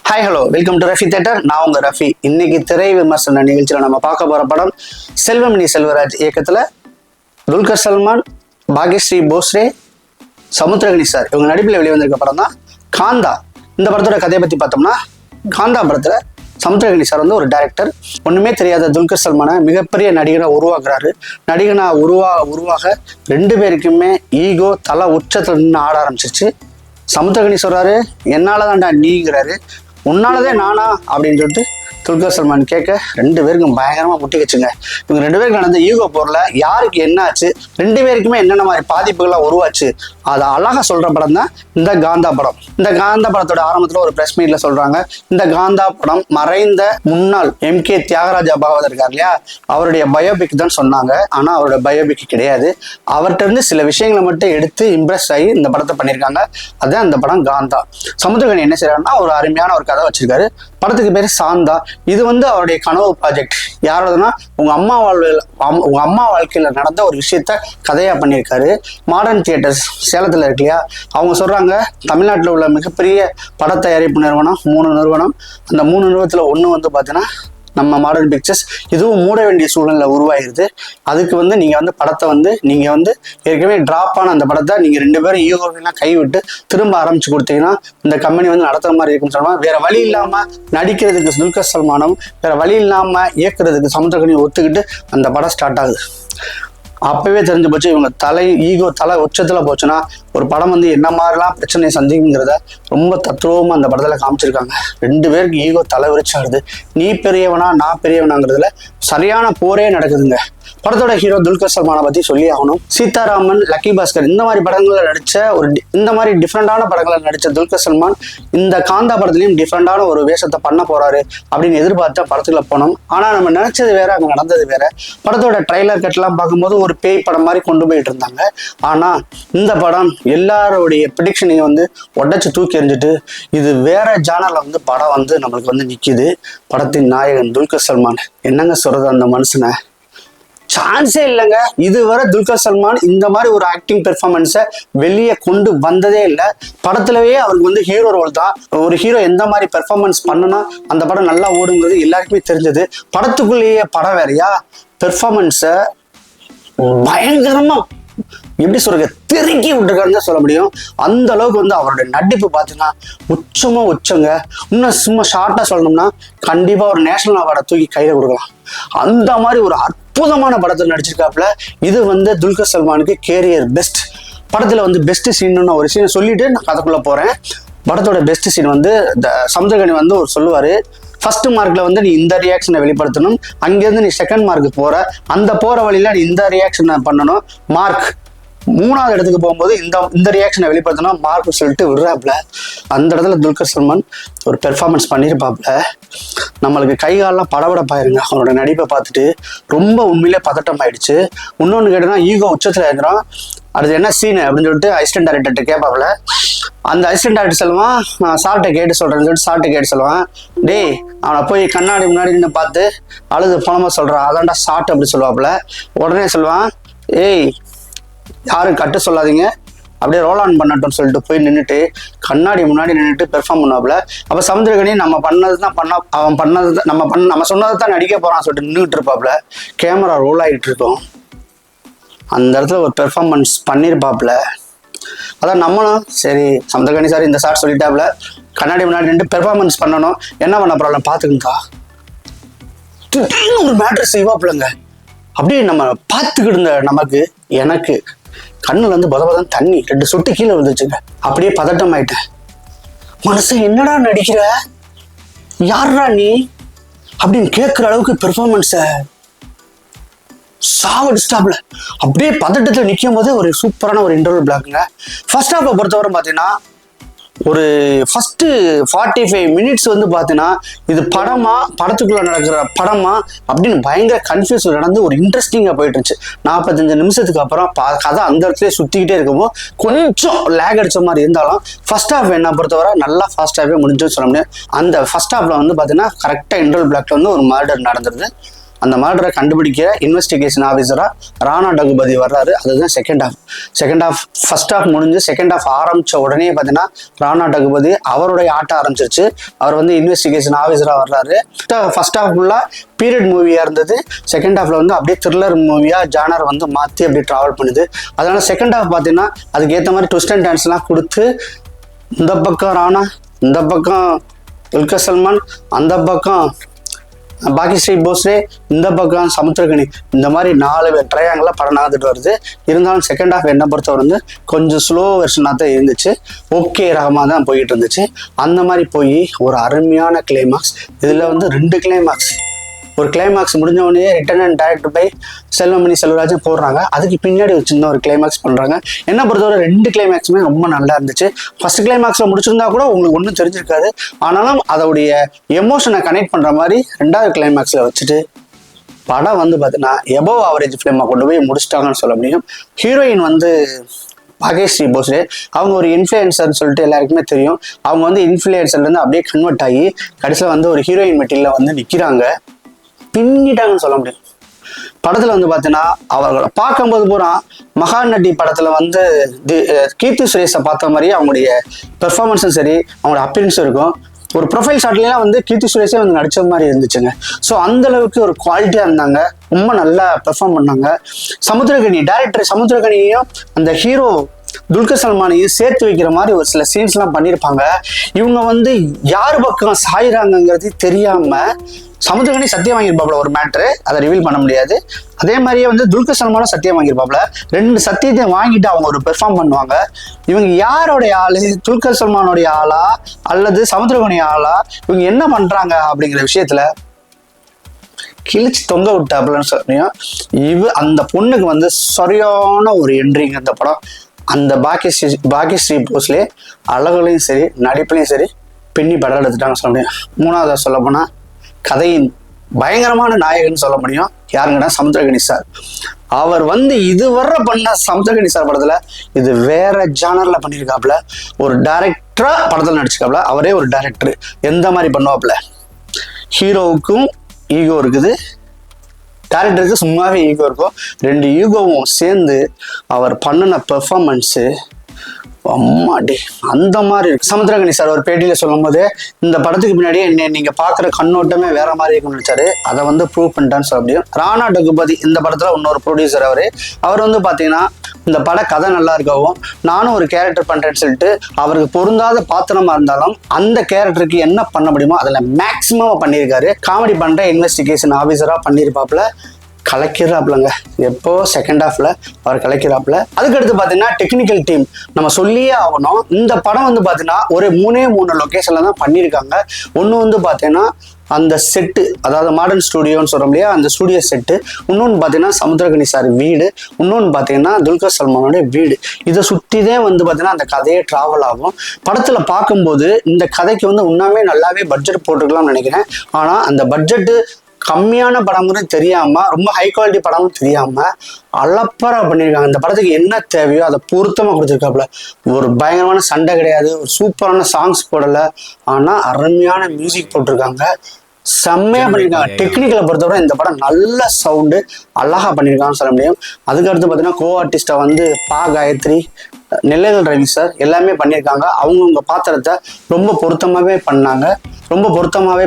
Hi hello welcome to Rafi theatre. நான் உங்க ரஃபி. இன்னைக்கு திரை விமர்சன நிகழ்ச்சியில் நம்ம பார்க்க போற படம் செல்வமணி செல்வராஜ் இயக்கத்துல துல்கர் சல்மான், பாக்யஸ்ரீ போஸ்ரே, சமுத்திரகனி சார் இவங்க நடிப்பில் வெளிவந்திருக்க படம் தான் காந்தா. இந்த படத்தோட கதையை பத்தி பார்த்தோம்னா, காந்தா படத்துல சமுத்திரகனி சார் வந்து ஒரு டைரக்டர். ஒண்ணுமே தெரியாத துல்கர் சல்மானை மிகப்பெரிய நடிகனா உருவாக்குறாரு. நடிகனா உருவாக ரெண்டு பேருக்குமே ஈகோ தலை உச்சத்துல நின்று ஆட ஆரம்பிச்சிருச்சு. சமுத்திரகனி சொல்றாரு, என்னாலதான்டா நீங்கிறாரு, உன்னாலதே நானா அப்படின்னு சொல்லிட்டு துல்கர் சல்மான் கேட்க ரெண்டு பேருக்கும் பயங்கரமா முட்டிக்கிச்சுங்க. இவங்க ரெண்டு பேருக்கு நடந்த ஈகோ போர்ல யாருக்கு என்ன ஆச்சு, ரெண்டு பேருக்குமே என்னென்ன மாதிரி பாதிப்புகள்லாம் உருவாச்சு, அதை அழகா சொல்ற படம் தான் இந்த காந்தா படம். இந்த காந்தா படத்தோட ஆரம்பத்துல ஒரு பிரஸ் மீட்ல சொல்றாங்க, இந்த காந்தா படம் மறைந்த முன்னாள் MK தியாகராஜா பாகவதர் இருக்கார் இல்லையா, அவருடைய பயோபிக் தான் சொன்னாங்க. ஆனா அவரோட பயோபிக் கிடையாது. அவர்கிட்ட இருந்து சில விஷயங்களை மட்டும் எடுத்து இம்ப்ரெஸ் ஆகி இந்த படத்தை பண்ணியிருக்காங்க. அதுதான் இந்த படம் காந்தா. சமுத்திரகனி என்ன செய்யறாருன்னா, ஒரு அருமையான ஒரு கதை வச்சிருக்காரு. படத்துக்கு பேரு சாந்தா. இது வந்து அவருடைய கனவு ப்ராஜெக்ட். யாரோடதுன்னா, உங்க அம்மா வாழ்க்கையில நடந்த ஒரு விஷயத்த கதையா பண்ணியிருக்காரு. மாடர்ன் தியேட்டர்ஸ் சேலத்துல இருக்கு இல்லையா, அவங்க சொல்றாங்க தமிழ்நாட்டில் உள்ள மிகப்பெரிய பட தயாரிப்பு நிறுவனம் 3 நிறுவனம். அந்த 3 நிறுவனத்துல ஒண்ணு வந்து பாத்தீங்கன்னா நம்ம மாடர்ன் பிக்சர்ஸ். இதுவும் மூட வேண்டிய சூழ்நிலை உருவாயிருது. அதுக்கு வந்து நீங்க வந்து படத்தை வந்து நீங்க வந்து ஏற்கனவே டிராப் ஆன அந்த படத்தை நீங்க ரெண்டு பேரும் ஈகோலாம் கைவிட்டு திரும்ப ஆரம்பிச்சு கொடுத்தீங்கன்னா இந்த கம்பெனி வந்து நடத்துற மாதிரி இருக்குன்னு சொல்லுவாங்க. வேற வழி இல்லாம நடிக்கிறதுக்கு துல்கர் சல்மானும், வேற வழி இல்லாம இயக்குறதுக்கு சமுத்திரகனி ஒத்துக்கிட்டு அந்த படம் ஸ்டார்ட் ஆகுது. அப்பவே தெரிஞ்சு போச்சு இவங்க ஈகோ தலை உச்சத்துல போச்சுன்னா ஒரு படம் வந்து என்ன மாதிரிலாம் பிரச்சனையை சந்திக்குங்கிறத ரொம்ப தத்ரூபமா அந்த படத்துல காமிச்சிருக்காங்க. ரெண்டு பேருக்கு ஈகோ தலை விரிச்சாடுது. நீ பெரியவனா நான் பெரியவனாங்கிறதுல சரியான போரே நடக்குதுங்க. படத்தோட ஹீரோ துல்கர் சல்மானை பத்தி சொல்லி ஆகணும். சீதாராமன், லக்கி பாஸ்கர் இந்த மாதிரி படங்களை நடிச்ச இந்த மாதிரி டிஃப்ரெண்டான படங்களை நடிச்ச துல்கர் சல்மான் இந்த காந்தா படத்துலயும் டிஃப்ரெண்டான ஒரு வேஷத்தை பண்ண போறாரு அப்படின்னு எதிர்பார்த்த படத்துல போனோம். ஆனா நம்ம நினைச்சது வேற, அங்க நடந்தது வேற. படத்தோட ட்ரைலர் கட்லாம் பார்க்கும்போது ஒரு பேய் படம் மாதிரி கொண்டு போயிட்டு இருந்தாங்க. ஆனா இந்த படம் எல்லாருடைய ப்ரெடிக்ஷனையும் வந்து உடைச்சு தூக்கி எறிஞ்சிட்டு இது வேற ஜானர்ல வந்து படம் வந்து நம்மளுக்கு வந்து நிக்குது. படத்தின் நாயகன் துல்கர் சல்மான். என்னங்க சொல்றது, அந்த மனுஷனை சான்ஸே இல்லைங்க. இதுவரை துல்கர் சல்மான் இந்த மாதிரி ஒரு ஆக்டிங் பெர்ஃபார்மன்ஸை வெளியே கொண்டு வந்ததே இல்லை. படத்துலவே அவருக்கு வந்து ஹீரோ ரோல் தான். ஒரு ஹீரோ எந்த மாதிரி பெர்ஃபார்மன்ஸ் பண்ணுனா அந்த படம் நல்லா ஓடுங்கிறது எல்லாருக்குமே தெரிஞ்சது. படத்துக்குள்ளேயே படம் வேறையா பெர்ஃபார்மன்ஸை பயங்கரமா எப்படி சொல்றது திருக்கி விட்டுருக்காருன்னு சொல்ல முடியும். அந்த அளவுக்கு வந்து அவருடைய நடிப்பு பார்த்தீங்கன்னா உச்சங்க. இன்னும் சும்மா ஷார்ட்டா சொல்லணும்னா கண்டிப்பா ஒரு நேஷனல் அவார்டை தூக்கி கையில கொடுக்கலாம். அந்த மாதிரி ஒரு அற்புதமான படத்தில் நடிச்சிருக்காப்புல. இது வந்து துல்கர் சல்மானுக்கு கேரியர் பெஸ்ட். படத்துல வந்து பெஸ்ட் சீன்னு ஒரு சீனை சொல்லிட்டு நான் கதைக்குள்ள போறேன். படத்தோட பெஸ்ட் சீன் வந்து சமுத்திரகனி வந்து ஒரு சொல்லுவாரு, ஃபர்ஸ்ட் மார்க்ல வந்து நீ இந்த ரியாக்ஷனை வெளிப்படுத்தணும், அங்கேருந்து நீ செகண்ட் மார்க்கு போற, அந்த போற வழியில நீ இந்த ரியாக்ஷனை பண்ணணும், மார்க் 3வது இடத்துக்கு போகும்போது இந்த ரியாக்ஷனை வெளிப்படுத்தணும் மார்க் சொல்லிட்டு விடுறாப்புல. அந்த இடத்துல துல்கர் சல்மான் ஒரு பெர்ஃபார்மன்ஸ் பண்ணியிருப்பாப்புல. நம்மளுக்கு கை காலெல்லாம் படபடப்பாயிருங்க அவரோட நடிப்பை பார்த்துட்டு. ரொம்ப உண்மையிலே பதட்டம் ஆயிடுச்சு. இன்னொன்று கேட்டோன்னா ஈகோ உச்சத்தில் இருக்கிறோம். அடுத்து என்ன சீனு அப்படின்னு சொல்லிட்டு அசிஸ்டன்ட் டைரக்டர்கிட்ட கேட்பாப்புல. அந்த அசிஸ்டன்ட் டைரக்டர் சொல்லுவான், நான் சார்ட்டை கேட்டு சொல்றேன்னு சொல்லிட்டு சார்ட்டை கேட்டு சொல்லுவான், டேய் அவனை போய் கண்ணாடி முன்னாடி நின்று பார்த்து அழுது பணமா சொல்றான், அதான்டா ஷார்ட் அப்படி சொல்லுவாப்புல. உடனே சொல்லுவான், ஏய் யாரும் கட்டு சொல்லாதீங்க, அப்படியே ரோல் ஆன் பண்ணட்டும்னு சொல்லிட்டு போய் நின்றுட்டு கண்ணாடி முன்னாடி நின்றுட்டு பெர்ஃபார்ம் பண்ணுவாப்புல. அப்போ சமுத்திரகனி நம்ம பண்ணது தான் அவன் பண்ணது நம்ம சொன்னதை தான் நடிக்க போறான்னு சொல்லிட்டு நின்றுட்டு இருப்பாப்புல. கேமரா ரோல் ஆகிட்டு இருக்கும். அந்த இடத்துல ஒரு பெர்ஃபார்மன்ஸ் பண்ணியிருப்பாப்புல. அதான் நம்மளும் சரி சமுத்திரகனி சார் இந்த சார் சொல்லிட்டாப்புல, கண்ணாடி முன்னாடி நின்று பெர்ஃபார்மன்ஸ் பண்ணணும், என்ன பண்ண ப்ராப்ளம் பார்த்துக்குங்கக்கா. திடீர்னு ஒரு மேட்ரு செய்வாப்புலங்க. அப்படியே நம்ம பார்த்துக்கிட்டு இருந்த எனக்கு கண்ணுல இருந்து பதபதம் தண்ணி 2 சொட்டு கீழே விழுந்துச்சுங்க. அப்படியே பதட்டம் ஆயிட்டேன். மனசு என்னடா நடிக்கிற, யாரா நீ அப்படின்னு கேட்குற அளவுக்கு பெர்ஃபார்மன்ஸை சாவடிச்சிட்டாப்ல. அப்படியே பதட்டத்தில் நிற்கும் போது ஒரு சூப்பரான ஒரு இன்டர்வல் பிளாக்குங்க. ஃபர்ஸ்ட் ஹாஃபை பொறுத்தவரை பார்த்தீங்கன்னா ஒரு ஃபர்ஸ்ட் 45 மினிட்ஸ் வந்து பார்த்தீங்கன்னா இது படத்துக்குள்ள நடக்கிற படமா அப்படின்னு பயங்கர கன்ஃபியூஸ் நடந்து ஒரு இன்ட்ரெஸ்டிங்காக போயிட்டு இருந்துச்சு. 45 நிமிஷத்துக்கு அப்புறம் கதை அந்த இடத்துல சுற்றிக்கிட்டே இருக்கும்போது கொஞ்சம் லேக் அடிச்ச மாதிரி இருந்தாலும் ஃபர்ஸ்ட் ஹாஃப் என்ன பொறுத்தவரை நல்லா ஃபாஸ்டாகவே முடிஞ்சுன்னு சொல்ல முடியும். அந்த ஃபர்ஸ்ட் ஹாஃப்ல வந்து பார்த்தீங்கன்னா கரெக்டாக இன்டர்வல் பிளாக்ல வந்து ஒரு மர்டர் நடந்துருது. அந்த மர்டரை கண்டுபிடிக்கிற இன்வெஸ்டிகேஷன் ஆஃபீஸரா ராணா டகுபதி வர்றாரு. அதுதான் செகண்ட் ஹாஃப் ஃபர்ஸ்ட் ஹாஃப் முடிஞ்சு செகண்ட் ஹாஃப் ஆரம்பிச்ச உடனே பார்த்தீங்கன்னா ராணா டகுபதி அவருடைய ஆட்டம் ஆரம்பிச்சிருச்சு. அவர் வந்து இன்வெஸ்டிகேஷன் ஆஃபீஸரா வர்றாரு. ஃபர்ஸ்ட் ஹாஃப் ஃபுல்லா பீரியட் மூவியா இருந்தது. செகண்ட் ஹாஃப்ல வந்து அப்படியே த்ரில்லர் மூவியா ஜானர் வந்து மாற்றி அப்படியே டிராவல் பண்ணுது. அதனால செகண்ட் ஹாஃப் பார்த்தீங்கன்னா அதுக்கு ஏற்ற மாதிரி ட்விஸ்ட் அண்ட் டான்ஸ்லாம் கொடுத்து இந்த பக்கம் ராணா, இந்த பக்கம் துல்கர் சல்மான், அந்த பக்கம் பாகிஸ்ரீ போஸ்ரே, இந்த பக்கம் சமுத்திரகனி, இந்த மாதிரி 4 பேர் ட்ரையாங்கில் படம் நகர்ந்துட்டு வருது. இருந்தாலும் செகண்ட் ஹாஃப் என்ன பொறுத்தவரை வந்து கொஞ்சம் ஸ்லோ வெர்ஷனாக தான் இருந்துச்சு. ஓகே ரகமாக தான் போயிட்டு இருந்துச்சு. அந்த மாதிரி போய் ஒரு அருமையான கிளைமாக்ஸ். இதில் வந்து 2 கிளைமாக்ஸ். ஒரு கிளைமாக்ஸ் முடிஞ்ச உடனே written and direct by Selvamani Selvarajan போடுறாங்க. அதுக்கு பின்னாடி ஒரு சின்ன ஒரு கிளைமாக்ஸ் பண்ணுறாங்க. என்ன பொறுத்தவரை 2 கிளைமாக்ஸுமே ரொம்ப நல்லா இருந்துச்சு. ஃபர்ஸ்ட் கிளைமாக்ஸில் முடிச்சிருந்தா கூட உங்களுக்கு ஒன்றும் தெரிஞ்சிருக்காது. ஆனாலும் அதோடைய எமோஷனை கனெக்ட் பண்ணுற மாதிரி 2வது கிளைமாக்ஸில் வச்சுட்டு படம் வந்து பார்த்தீங்கன்னா எபோவ் ஆவரேஜ் ஃபிலிமாக கொண்டு போய் முடிச்சிட்டாங்கன்னு சொல்ல முடியும். ஹீரோயின் வந்து பாகிஸ்ரீ போஸ்ரே, அவங்க ஒரு இன்ஃப்ளூயன்சர்னு சொல்லிட்டு எல்லாருக்குமே தெரியும். அவங்க வந்து இன்ஃப்ளூயன்சர்லேருந்து அப்படியே கன்வெர்ட் ஆகி கடைசியில் வந்து ஒரு ஹீரோயின் மெட்டீரியலில் வந்து நிற்கிறாங்க. பின்னிட்டாங்கன்னு சொல்ல முடியும். படத்துல வந்து பார்த்தீங்கன்னா அவர்களை பார்க்கும்போது பூரா மகாநட்டி படத்துல வந்து கீர்த்தி சுரேஷை பார்த்த மாதிரியே அவங்களுடைய பெர்ஃபார்மன்ஸும் சரி, அவங்களோட அப்பியரன்ஸும் இருக்கும். ஒரு ப்ரொஃபைல் ஷாட்லாம் வந்து கீர்த்தி சுரேஷே வந்து நடிச்ச மாதிரி இருந்துச்சுங்க. ஸோ அந்த அளவுக்கு ஒரு குவாலிட்டியாக இருந்தாங்க. ரொம்ப நல்லா பெர்ஃபார்ம் பண்ணாங்க. டைரக்டர் சமுத்திரகனியையும் அந்த ஹீரோ துல்கர் சல்மானையும் சேர்த்து வைக்கிற மாதிரி ஒரு சில சீன்ஸ்லாம் பண்ணியிருப்பாங்க. இவங்க வந்து யார் பக்கம் சாயிறாங்கிறது தெரியாம சமுத்திரகனி சத்தியம் வாங்கியிருப்பாப்ல ஒரு மேட்ரு, அதை ரிவீல் பண்ண முடியாது. அதே மாதிரியே வந்து துல்கர் சல்மானும் சத்தியம் வாங்கியிருப்பாப்ல. 2 சத்தியத்தையும் வாங்கிட்டு அவங்க ஒரு பெர்ஃபார்ம் பண்ணுவாங்க. இவங்க யாரோடைய ஆளு, துல்கர் சல்மானோடைய ஆளா அல்லது சமுத்திரகனி ஆளா, இவங்க என்ன பண்றாங்க அப்படிங்கிற விஷயத்துல கிழிச்சு தொங்க விட்டாப்புலன்னு சொல்லியும் அந்த பொண்ணுக்கு வந்து சரியான ஒரு என்ட்ரிங்க அந்த படம். அந்த பாகிஸ்ரீ போஸ்லே அழகுலையும் சரி நடிப்புலையும் சரி பின்னி படம் எடுத்துட்டாங்க சொல்ல முடியும். 3வது சொல்ல போனா கதையின் பயங்கரமான நாயகன் சொல்ல முடியும். யாருங்கன்னா சமுத்திரகனி சார். அவர் வந்து இதுவரை பண்ண சமுத்திரகனி சார் படத்துல இது வேற ஜானர்ல பண்ணியிருக்காப்புல. ஒரு டைரக்டரா படத்துல நடிச்சிருக்காப்புல. அவரே ஒரு டைரக்டர் எந்த மாதிரி பண்ணுவாப்புல. ஹீரோவுக்கும் ஈகோ இருக்குது, டைரக்டருக்கு சும்மாவே ஈகோ இருக்கும். 2 ஈகோவும் சேர்ந்து அவர் பண்ணின பெர்ஃபார்மன்ஸு அம்மாடி அந்த மாதிரி இருக்கு. சமுத்திரகனி சார் ஒரு பேட்டியில சொல்லும் போது இந்த படத்துக்கு பின்னாடி என்ன நீங்க பாக்குற கண்ணோட்டமே வேற மாதிரி இருக்குன்னு நினைச்சாரு. அதை வந்து ப்ரூவ் பண்ணிட்டான்னு சொல்ல முடியும். ராணா டகுபதி இந்த படத்துல இன்னொரு ப்ரொடியூசர். அவர் வந்து பாத்தீங்கன்னா இந்த பட கதை நல்லா இருக்கவும் நானும் ஒரு கேரக்டர் பண்றேன்னு சொல்லிட்டு அவருக்கு பொருந்தாத பாத்திரமா இருந்தாலும் அந்த கேரக்டருக்கு என்ன பண்ண முடியுமோ அதுல மேக்சிமம் பண்ணியிருக்காரு. காமெடி பண்ற இன்வெஸ்டிகேஷன் ஆஃபீஸரா பண்ணியிருப்பாப்புல. கலக்கிறாப்புலங்க. எப்போ செகண்ட் ஹாஃப்ல அவர் கலக்கிறாப்புல. அதுக்கடுத்து பார்த்தீங்கன்னா டெக்னிக்கல் டீம் நம்ம சொல்லியே ஆகணும். இந்த படம் வந்து பார்த்தீங்கன்னா ஒரு 3 லொக்கேஷன்ல தான் பண்ணியிருக்காங்க. ஒன்று வந்து பார்த்தீங்கன்னா அந்த செட்டு, அதாவது மாடர்ன் ஸ்டுடியோன்னு சொல்கிறோம் இல்லையா, அந்த ஸ்டுடியோ செட்டு. இன்னொன்று பார்த்தீங்கன்னா சமுத்திரகனி சார் வீடு. இன்னொன்று பார்த்தீங்கன்னா துல்கர் சல்மானோட வீடு. இதை சுற்றி தான் வந்து பார்த்தீங்கன்னா அந்த கதையே ட்ராவல் ஆகும். படத்தில் பார்க்கும்போது இந்த கதைக்கு வந்து இன்னுமே நல்லாவே பட்ஜெட் போட்டுக்கலாம்னு நினைக்கிறேன். ஆனால் அந்த பட்ஜெட்டு கம்மியான படம்னு தெரியாம ரொம்ப ஹை குவாலிட்டி படம்னு தெரியாம அளப்பரா பண்ணியிருக்காங்க. இந்த படத்துக்கு என்ன தேவையோ அதை பொருத்தமா கொடுத்துருக்காப்புல. ஒரு பயங்கரமான சண்டை கிடையாது, ஒரு சூப்பரான சாங்ஸ் போடல, ஆனா அருமையான மியூசிக் போட்டிருக்காங்க. செம்மையா பண்ணியிருக்காங்க. டெக்னிக்கலை பொறுத்தவரை இந்த படம் நல்ல சவுண்டு அழகா பண்ணியிருக்காங்கன்னு சொல்ல முடியும். அதுக்கடுத்து பார்த்தீங்கன்னா கோ ஆர்டிஸ்டா வந்து காயத்ரி, நெல்லைகள் ரவி சார் எல்லாமே பண்ணியிருக்காங்க. அவங்கவுங்க பாத்திரத்தை ரொம்ப பொருத்தமாகவே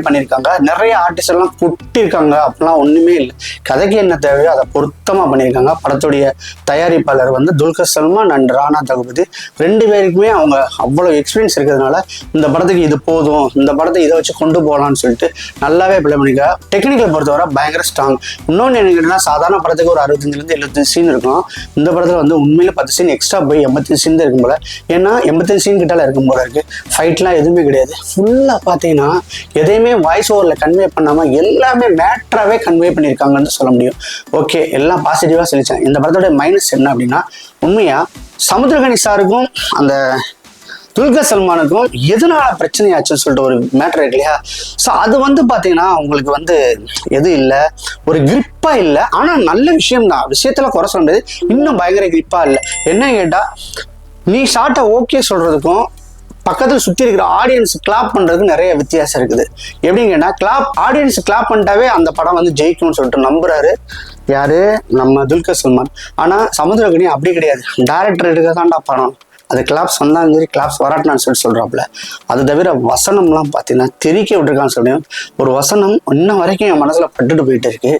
பண்ணியிருக்காங்க. நிறைய ஆர்டிஸ்ட் எல்லாம் கொட்டியிருக்காங்க. அப்படிலாம் ஒன்றுமே இல்லை. கதைக்கு என்ன தேவையோ அதை பொருத்தமாக பண்ணியிருக்காங்க. படத்துடைய தயாரிப்பாளர் வந்து துல்கர் சல்மான் அண்ட் ராணா டகுபதி 2 பேருக்குமே அவங்க அவ்வளோ எக்ஸ்பீரியன்ஸ் இருக்கிறதுனால இந்த படத்துக்கு இது போதும், இந்த படத்தை இதை வச்சு கொண்டு போகலான்னு சொல்லிட்டு நல்லாவே பிள்ளை பண்ணியிருக்காங்க. டெக்னிக்கல் பொறுத்தவரை பயங்கர ஸ்ட்ராங். இன்னொன்று என்ன கேட்டீங்கன்னா சாதாரண படத்துக்கு ஒரு 65 75 சீன் இருக்கும். இந்த படத்தில் வந்து உண்மையில 10 சீன் எக்ஸ்ட்ரா போய் 85 சீன் தான் இருக்கும் போல. ஏன்னா 85 சீன் கிட்டால இருக்கும் போல இருக்கு. ஃபைட்லாம் எதுவுமே கிடையாது. ஃபுல்லாக பார்த்தீங்கன்னா எதையுமே வாய்ஸ் ஓவரில் கன்வே பண்ணாமல் எல்லாமே மேட்ராகவே கன்வே பண்ணியிருக்காங்கன்னு சொல்ல முடியும். ஓகே, எல்லாம் பாசிட்டிவாக சொல்லிச்சேன். இந்த படத்தோட மைனஸ் என்ன அப்படின்னா, உண்மையாக சமுத்திரகனி சாருக்கும் அந்த துல்கர் சல்மானுக்கும் எதனால பிரச்சனையாச்சுன்னு சொல்லிட்டு ஒரு மேட்டர் இருக்கு இல்லையா. ஸோ அது வந்து பார்த்தீங்கன்னா உங்களுக்கு வந்து எது இல்லை, ஒரு கிரிப்பா இல்லை. ஆனால் நல்ல விஷயம் தான், விஷயத்துல குறை சொல்ல முடியாது. இன்னும் பயங்கர கிரிப்பா இல்லை. என்ன கேட்டால் நீ ஷார்ட்டை ஓகே சொல்றதுக்கும் பக்கத்தில் சுற்றி இருக்கிற ஆடியன்ஸ் கிளாப் பண்ணுறதுக்கு நிறைய வித்தியாசம் இருக்குது. எப்படிங்கன்னா ஆடியன்ஸ் கிளாப் பண்ணிட்டாவே அந்த படம் வந்து ஜெயிக்கும்னு சொல்லிட்டு நம்புறாரு யாரு, நம்ம துல்கர் சல்மான். ஆனால் சமுத்திரக்கனி அப்படி கிடையாது, டைரக்டர் எடுக்க தான்டா படம், அது கிளாப்ஸ் வந்தாலும் சரி கிளாப்ஸ் வராட்டினான்னு சொல்கிறாப்புல. அது தவிர வசனம்லாம் பார்த்தீங்கன்னா தெறிக்க விட்டுருக்கான்னு சொல்லியும் ஒரு வசனம் இன்னும் வரைக்கும் என் மனசில் பட்டுட்டு போயிட்டு இருக்கு.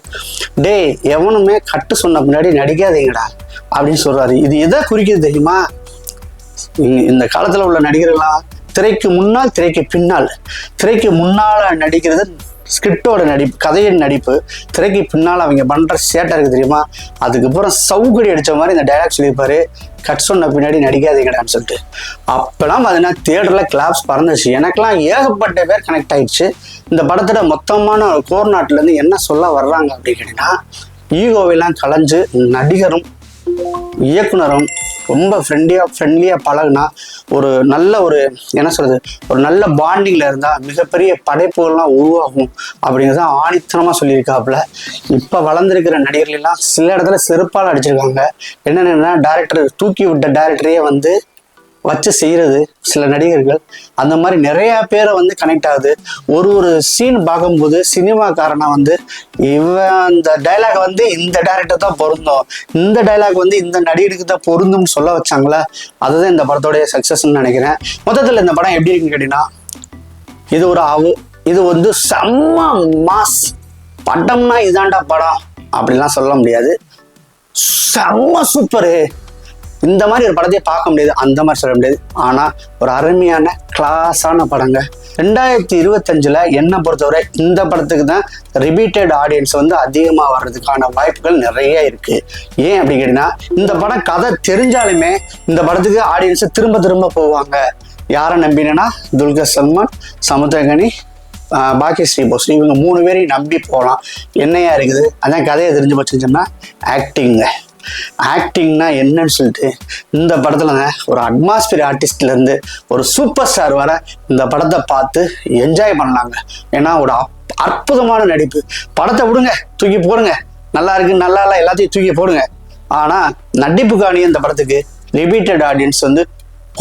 டே எவனுமே கட்டு சொன்ன பின்னாடி நடிக்காதீங்கடா அப்படின்னு சொல்றாரு. இது எதை குறிக்குது தெரியுமா? இந்த காலத்தில் உள்ள நடிகர்கள்லாம் திரைக்கு முன்னால் திரைக்கு பின்னால், திரைக்கு முன்னால் நடிக்கிறது ஸ்கிரிப்டோட நடிப்பு, கதையின் நடிப்பு, திரைக்கு பின்னால் அவங்க பண்ணுற சேட்டை இருக்குது தெரியுமா? அதுக்கப்புறம் சவுக்கடி அடித்த மாதிரி இந்த டைலாக் சொல்லியிருப்பாரு, கட் சொன்ன பின்னாடி நடிக்காதீங்கடான்னு சொல்லிட்டு. அப்போலாம் பார்த்தீங்கன்னா தியேட்டரில் கிளாப்ஸ் பறந்துச்சு. எனக்கெல்லாம் ஏகப்பட்ட பேர் கனெக்ட் ஆயிடுச்சு. இந்த படத்தோட மொத்தமான கோர் நாட்டிலேருந்து என்ன சொல்ல வர்றாங்க அப்படின்னு கேட்டிங்கன்னா, ஈகோவெல்லாம் கலைஞ்சு நடிகரும் இயக்குனரும் ரொம்ப ஃப்ரெண்ட்லியாக பழகுனா ஒரு நல்ல என்ன சொல்றது, ஒரு நல்ல பாண்டிங்கில் இருந்தால் மிகப்பெரிய படைப்புகள்லாம் உருவாகும் அப்படிங்கிறத ஆணித்தனமாக சொல்லியிருக்காப்புல. இப்போ வளர்ந்துருக்கிற நடிகர்களெல்லாம் சில இடத்துல செருப்பால் அடிச்சிருக்காங்க. என்னென்னா டைரக்டர் தூக்கி விட்ட டைரக்டரையே வந்து வச்சு செய்கிறது சில நடிகர்கள். அந்த மாதிரி நிறைய பேரை வந்து கனெக்ட் ஆகுது. ஒரு சீன் பார்க்கும்போது சினிமாக்காரனா வந்து இந்த டைலாக் வந்து இந்த டைரக்டர் தான் பொருந்தும், இந்த டைலாக் வந்து இந்த நடிகருக்கு தான் பொருந்தும்னு சொல்ல வச்சாங்களே, அதுதான் இந்த படத்தோடைய சக்சஸ்ன்னு நினைக்கிறேன். மொத்தத்தில் இந்த படம் எப்படி இருக்குன்னு கேட்டீங்கன்னா, இது வந்து செம்ம மாஸ் படம்னா இதாண்டா படம் அப்படிலாம் சொல்ல முடியாது. செம்ம சூப்பரு, இந்த மாதிரி ஒரு படத்தையே பார்க்க முடியாது, அந்த மாதிரி சொல்ல முடியாது. ஆனால் ஒரு அருமையான கிளாஸான படங்க. 2025 என்னை பொறுத்தவரை இந்த படத்துக்கு தான் ரிப்பீட்டட் ஆடியன்ஸ் வந்து அதிகமாக வர்றதுக்கான வாய்ப்புகள் நிறைய இருக்கு. ஏன் அப்படி கேட்டீங்கன்னா, இந்த படம் கதை தெரிஞ்சாலுமே இந்த படத்துக்கு ஆடியன்ஸ் திரும்ப திரும்ப போவாங்க. யாரை நம்பினா துல்கர் சல்மான், சமுத்திரகனி, பாக்யஸ்ரீ போஸ்ரே, இவங்க 3 பேரையும் நம்பி போகலாம். என்னையா இருக்குது, அதான் கதையை தெரிஞ்சு வச்சுன்னா ஆக்டிங்னா என்னன்னு சொல்லிட்டு இந்த படத்துல ஒரு அட்மாஸ்பியர் ஆர்டிஸ்ட்லேருந்து ஒரு சூப்பர் ஸ்டார் வர இந்த படத்தை பார்த்து என்ஜாய் பண்ணலாங்க. ஏன்னா ஒரு அற்புதமான நடிப்பு. படத்தை விடுங்க, தூக்கி போடுங்க, நல்லா இருக்கு நல்லா இல்லை எல்லாத்தையும் தூக்கி போடுங்க. ஆனால் நடிப்புக்காணி இந்த படத்துக்கு ரிப்பீட்டட் ஆடியன்ஸ் வந்து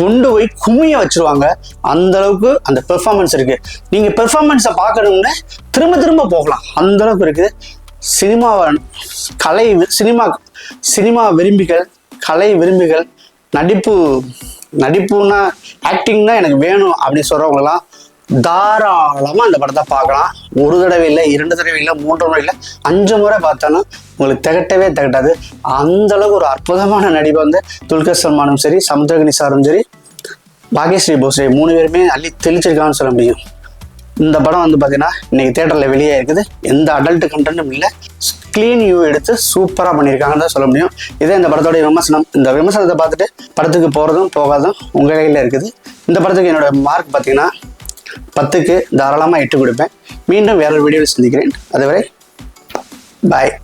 கொண்டு போய் குமிய வச்சிருவாங்க. அந்த அளவுக்கு அந்த பெர்ஃபார்மன்ஸ் இருக்கு. நீங்க பெர்ஃபார்மன்ஸை பார்க்கணும்னு திரும்ப திரும்ப போகலாம், அந்த அளவுக்கு இருக்குது. சினிமா விரும்பிகள், கலை விரும்பிகள், நடிப்புன்னா ஆக்டிங்னா எனக்கு வேணும் அப்படின்னு சொல்றவங்கலாம் தாராளமாக அந்த படத்தை பார்க்கலாம். ஒரு தடவை இல்லை, 2 தடவை இல்லை, 3 முறை இல்லை, 5 முறை பார்த்தாலும் உங்களுக்கு திகட்டாது. அந்த அளவுக்கு ஒரு அற்புதமான நடிப்பை வந்து துல்கர் சல்மானும் சரி, சமுத்திரகனி சாரும் சரி, பாக்யஸ்ரீ போஸ்ரே 3 பேருமே அள்ளி தெளிச்சிருக்கான்னு சொல்ல முடியும். இந்த படம் வந்து பார்த்தீங்கன்னா இன்னைக்கு தியேட்டரில் வெளியே இருக்குது. எந்த அடல்ட் கண்டென்ட்டும் இல்லை, க்ளீன் வியூ எடுத்து சூப்பராக பண்ணியிருக்காங்கன்னு தான் சொல்ல முடியும். இதே இந்த படத்தோடைய விமர்சனம். இந்த விமர்சனத்தை பார்த்துட்டு படத்துக்கு போகிறதும் போகாதும் உங்கள் கையில் இருக்குது. இந்த படத்துக்கு என்னோட மார்க் பார்த்தீங்கன்னா 10க்கு தாராளமாக 8 கொடுப்பேன். மீண்டும் வேற ஒரு வீடியோவில் சந்திக்கிறேன். அதுவரை பாய்.